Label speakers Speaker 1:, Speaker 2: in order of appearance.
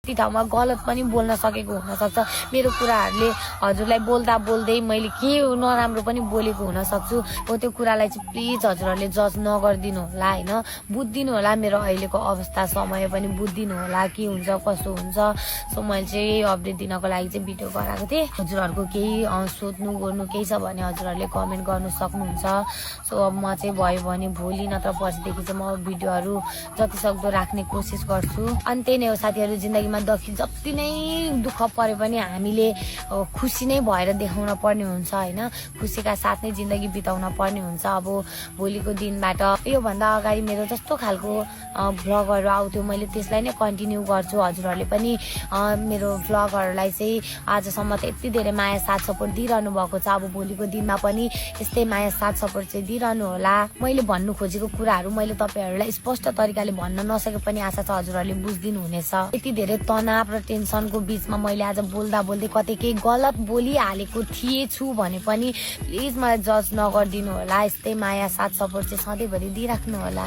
Speaker 1: कति ठाउँमा गलत पनि बोल्न सकेको हुनसक्छ। मेरो कुराहरूले हजुरलाई बोल्दा बोल्दै मैले के नराम्रो पनि बोलेको हुन सक्छु। हो त्यो कुरालाई चाहिँ प्लिज हजुरहरूले जज नगरिदिनु होला होइन, बुझिदिनु होला मेरो अहिलेको अवस्था समय पनि बुझिदिनु होला के हुन्छ कसो हुन्छ। सो मैले चाहिँ यही अपडेट दिनको लागि चाहिँ भिडियो गराएको थिएँ। हजुरहरूको केही सोध्नु गर्नु केही छ भने हजुरहरूले कमेन्ट गर्नु सक्नुहुन्छ। सो अब म चाहिँ भयो भने भोलि नत्र पर्सिदेखि चाहिँ म भिडियोहरू जतिसक्दो राख्ने कोसिस गर्छु। अनि त्यही नै हो साथीहरू, जिन्दगीमा जति नै दुःख परे पनि हामीले खुसी नै भएर देखाउन पर्ने हुन्छ होइन, खुसीका साथ नै जिन्दगी बिताउन पर्ने हुन्छ। अब भोलिको दिनबाट योभन्दा अगाडि मेरो जस्तो खालको भ्लगहरू आउँथ्यो मैले त्यसलाई नै कन्टिन्यू गर्छु। हजुरहरूले पनि मेरो भ्लगहरूलाई चाहिँ आजसम्म त यति धेरै माया साथ सपोर्ट दिइरहनु भएको छ। अब भोलिको दिनमा पनि यस्तै माया साथ सपोर्ट चाहिँ दिइरहनु होला। मैले भन्नु खोजेको कुराहरू मैले तपाईँहरूलाई स्पष्ट तरिकाले भन्न नसके पनि आशा छ हजुरहरूले बुझिदिनु हुनेछ। यति धेरै तनाव र टेन्सनको बिचमा मैले आज बोल्दा बोल्दै कतै केही गलत बोलिहालेको थिएछु भने पनि प्लिज मलाई जज नगरिदिनु होला। यस्तै माया साथ सपोर्ट चाहिँ सधैँभरि दिइराख्नु होला।